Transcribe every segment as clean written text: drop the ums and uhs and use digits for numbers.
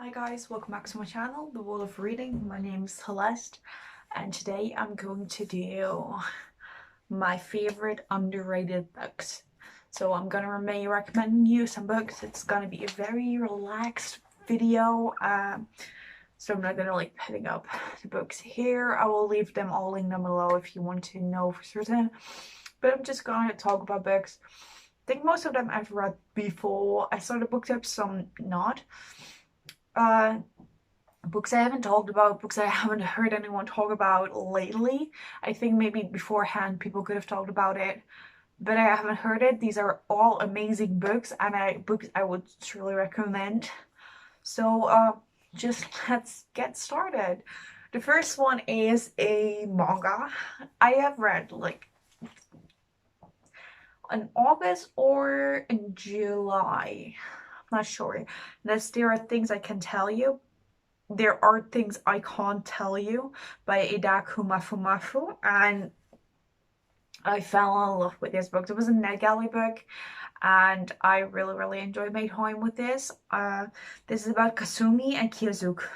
Hi guys, welcome back to my channel, The World of Reading. My name is Celeste and today I'm going to do my favorite underrated books. So I'm gonna be recommending you some books. It's gonna be a very relaxed video. So I'm not gonna like putting up the books here. I will leave them all linked down below if you want to know for certain. But I'm just gonna talk about books. I think most of them I've read before. I started book tips, some not. Books I haven't talked about, books I haven't heard anyone talk about lately. I think maybe beforehand people could have talked about it, but I haven't heard it. These are all amazing books and books I would truly recommend. So just let's get started. The first one is a manga. I have read like in August or in July. I'm not sure. There are things I can tell you. There are things I can't tell you by Edako Mofumofu, and I fell in love with this book. It was a NetGalley book and I really enjoyed my time with this. This is about Kasumi and Kyozuke,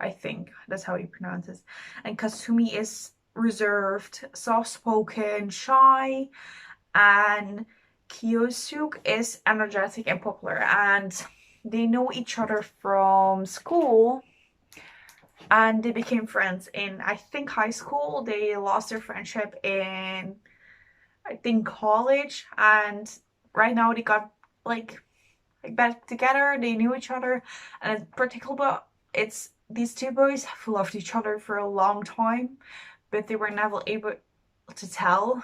I think that's how you pronounce it. And Kasumi is reserved, soft-spoken, shy, and Kyozuke is energetic and popular, and they know each other from school and they became friends in, I think, high school. They lost their friendship in, I think, college, and right now they got like back together. They knew each other, and in particular it's these two boys have loved each other for a long time, but they were never able to tell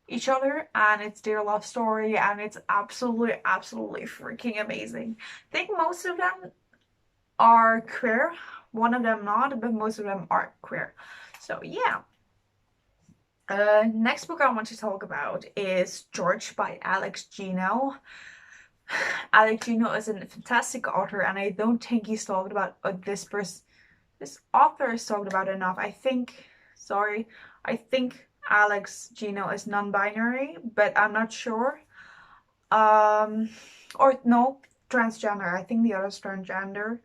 each other, and it's their love story, and it's absolutely freaking amazing. I think most of them are queer, one of them not, but most of them are queer. So yeah. Next book I want to talk about is George by Alex Gino. Alex Gino is a fantastic author, and I don't think he's talked about this author is talked about enough. I think Alex Gino is non-binary, but I'm not sure. Or no, transgender. I think the other's transgender.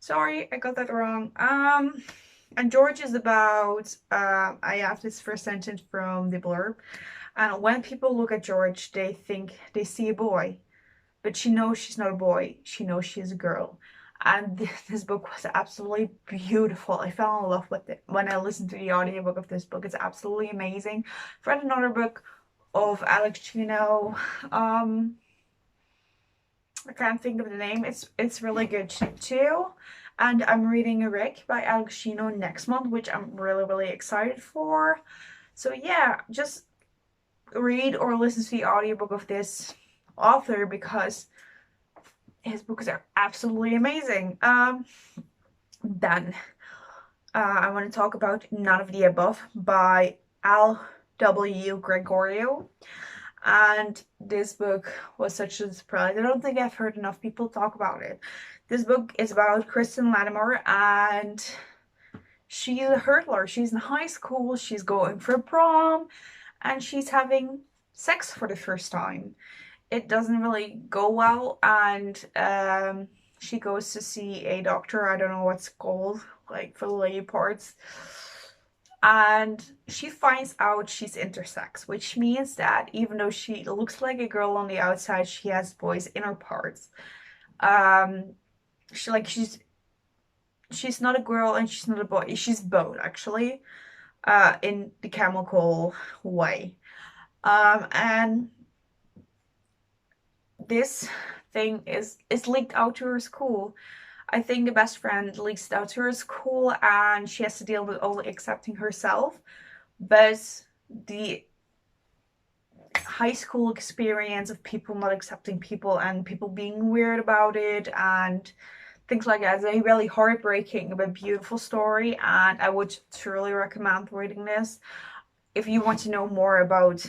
Sorry, I got that wrong. And George is about, I have this first sentence from the blurb. And when people look at George, they think they see a boy. But she knows she's not a boy. She knows she's a girl. And this book was absolutely beautiful. I fell in love with it when I listened to the audiobook of this book. It's absolutely amazing. I've read another book of Alex Gino. I can't think of the name. It's really good too. And I'm reading a Rick by Alex Gino next month, which I'm really excited for. So yeah, just read or listen to the audiobook of this author because his books are absolutely amazing. Then I want to talk about None of the Above by L.W. Gregorio. And this book was such a surprise. I don't think I've heard enough people talk about it. This book is about Kristen Latimer, and she's a hurdler. She's in high school, she's going for prom, and she's having sex for the first time. It doesn't really go well, and she goes to see a doctor. I don't know what's called, like for the lady parts. And she finds out she's intersex, which means that even though she looks like a girl on the outside, she has boys inner parts. She's not a girl and she's not a boy. She's both, actually, in the chemical way. And this thing is leaked out to her school. I think the best friend leaks it out to her school, and she has to deal with only accepting herself. But the high school experience of people not accepting people and people being weird about it and things like that is a really heartbreaking but beautiful story, and I would truly recommend reading this if you want to know more about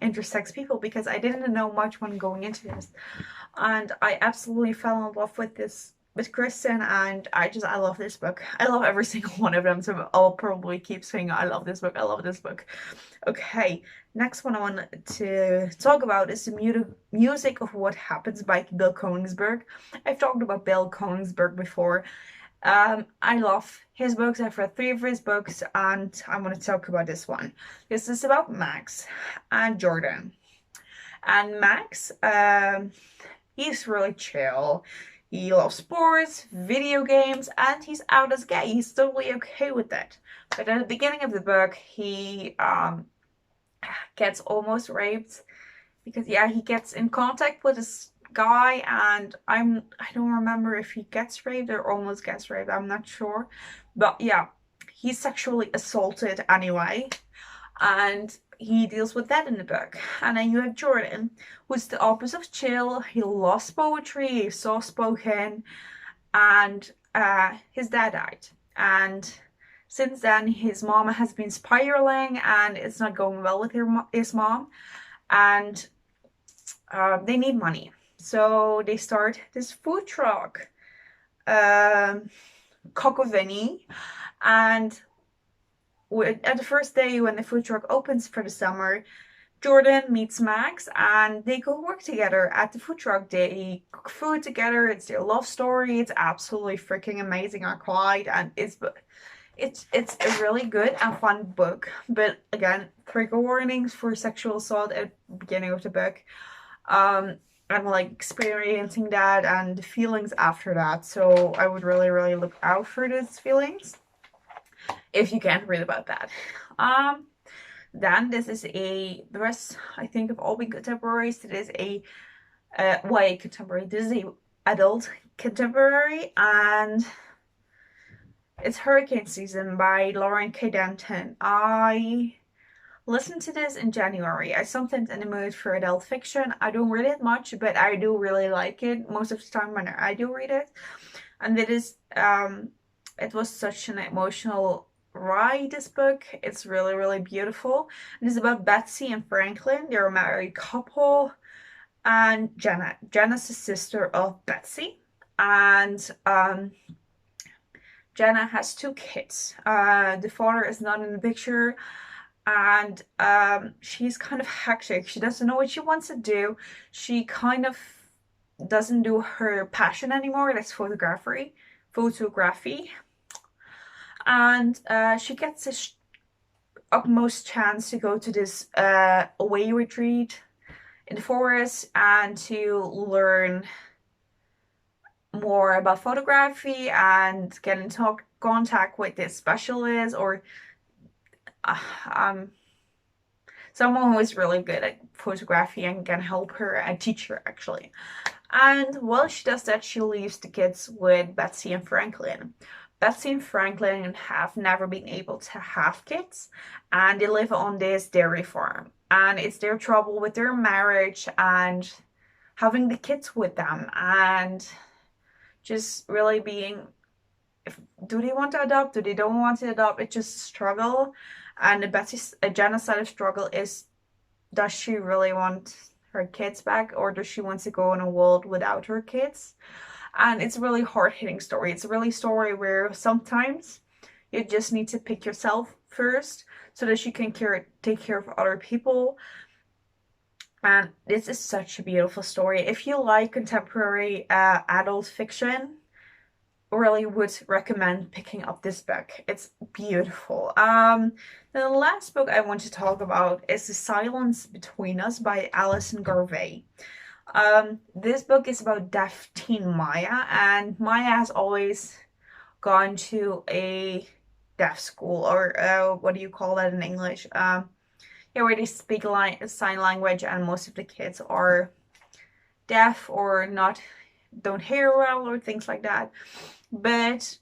intersex people, because I didn't know much when going into this, and I absolutely fell in love with this with Kristen, and I love this book. I love every single one of them, so I'll probably keep saying I love this book. I love this book. Okay, next one I want to talk about is the music of What Happens by Bill Konigsberg. I've talked about Bill Konigsberg before. I love his books. I've read 3 of his books, and I want to talk about this one. This is about Max and Jordan. And Max, he's really chill. He loves sports, video games, and he's out as gay. He's totally okay with that. But at the beginning of the book, he gets almost raped because yeah, he gets in contact with this guy, and I don't remember if he gets raped or almost gets raped. I'm not sure, but yeah, he's sexually assaulted anyway, and he deals with that in the book. And then you have Jordan, who's the opposite of chill. He loves poetry, he's soft spoken, and his dad died, and since then his mom has been spiraling and it's not going well with his mom, and they need money, so they start this food truck, Cockavini, and at the first day when the food truck opens for the summer, Jordan meets Max and they go work together at the food truck. They cook food together. It's their love story. It's absolutely freaking amazing. I cried, and it's a really good and fun book. But again, trigger warnings for sexual assault at the beginning of the book. And like experiencing that and the feelings after that. So I would really, really look out for those feelings if you can't read about that. Then this is the rest, I think, of all big contemporaries. It is a YA contemporary. This is a adult contemporary, and it's Hurricane Season by Lauren K. Denton. I listened to this in January. I sometimes in the mood for adult fiction. I don't read it much, but I do really like it most of the time when I do read it. And it is it was such an emotional ride, this book. It's really, really beautiful. It is about Betsy and Franklin. They're a married couple, and Jenna's the sister of Betsy, and Jenna has 2 kids. The father is not in the picture, and she's kind of hectic. She doesn't know what she wants to do. She kind of doesn't do her passion anymore. That's photography. And she gets this utmost chance to go to this away retreat in the forest and to learn more about photography and get in contact with this specialist or someone who is really good at photography and can help her, a teacher actually. And while she does that, she leaves the kids with Betsy and Franklin. Betsy and Franklin have never been able to have kids, and they live on this dairy farm. And it's their trouble with their marriage and having the kids with them, and just really being, do they want to adopt? Do they don't want to adopt? It's just a struggle. And Jenna's side of struggle is, does she really want her kids back, or does she want to go in a world without her kids? And it's a really hard-hitting story. It's a really story where sometimes you just need to pick yourself first so that you can take care of other people. And this is such a beautiful story. If you like contemporary adult fiction, really would recommend picking up this book. It's beautiful. The last book I want to talk about is The Silence Between Us by Alison gervais. This book is about deaf teen Maya, and Maya has always gone to a deaf school, or what do you call that in English? Yeah, where they speak sign language, and most of the kids are deaf or don't hear well or things like that. But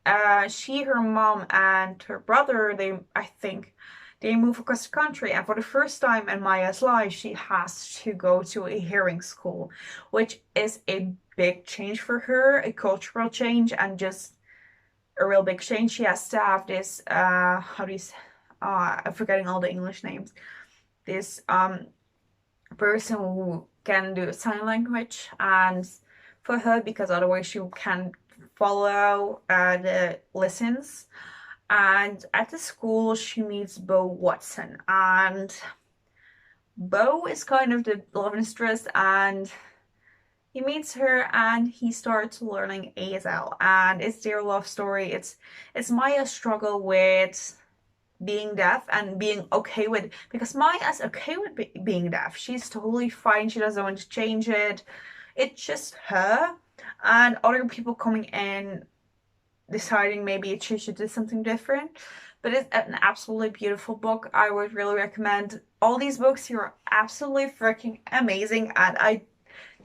her mom and her brother, I think they move across the country, and for the first time in Maya's life, she has to go to a hearing school, which is a big change for her, a cultural change, and just a real big change. She has to have this, I'm forgetting all the English names, this person who can do sign language, and for her because otherwise she can't follow the lessons. And at the school, she meets Bo Watson, and Bo is kind of the love interest, and he meets her and he starts learning ASL, and it's their love story. It's Maya's struggle with being deaf and being okay with, because Maya's okay with being deaf. She's totally fine. She doesn't want to change it. It's just her and other people coming in deciding maybe she should do something different. But it's an absolutely beautiful book. I would really recommend all these books. You're absolutely freaking amazing, and I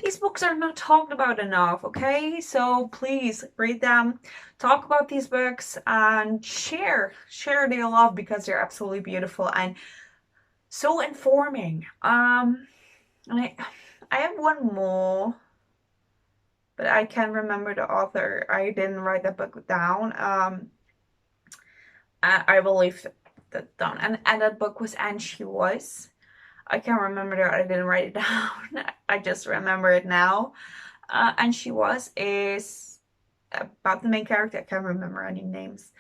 these books are not talked about enough, okay? So please read them, talk about these books, and share their love because they're absolutely beautiful and so informing. And I have one more, but I can't remember the author. I didn't write the book down. I believe that down, and that book was And She Was. I can't remember that. I didn't write it down. I just remember it now. And She Was is about the main character. I can't remember any names.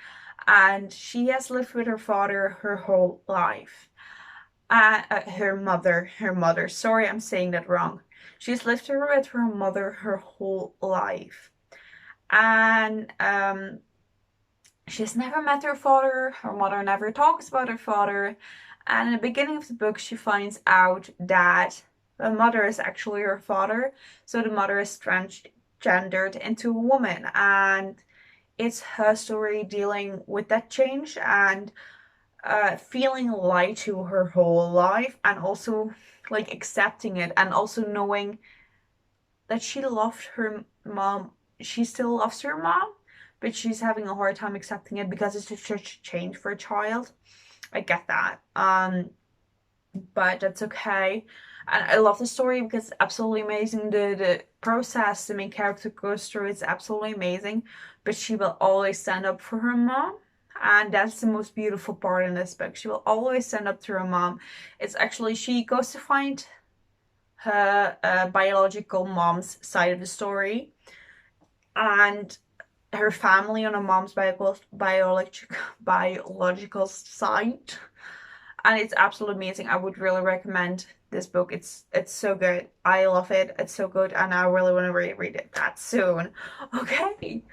And she has lived with her father her whole life. Her mother. Sorry, I'm saying that wrong. She's lived with her mother her whole life. And she's never met her father. Her mother never talks about her father. And in the beginning of the book, she finds out that the mother is actually her father. So the mother is transgendered into a woman. And it's her story dealing with that change and feeling lied to her whole life, and also like accepting it, and also knowing that she loved her mom. She still loves her mom, but she's having a hard time accepting it because it's such a change for a child. I get that. But that's okay. And I love the story because it's absolutely amazing. The process the main character goes through is absolutely amazing. But she will always stand up for her mom. And that's the most beautiful part in this book. She will always stand up to her mom. It's actually, she goes to find her biological mom's side of the story. And her family on her mom's biological side, and it's absolutely amazing. I would really recommend this book. It's so good. I love it. It's so good, and I really want to reread it that soon. Okay,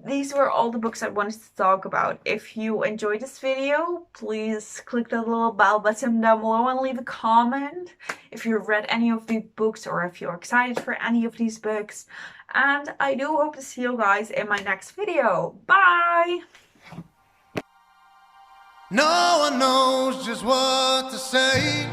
these were all the books I wanted to talk about. If you enjoyed this video, please click the little bell button down below and leave a comment if you've read any of the books or if you're excited for any of these books. And I do hope to see you guys in my next video. Bye! No one knows just what to say.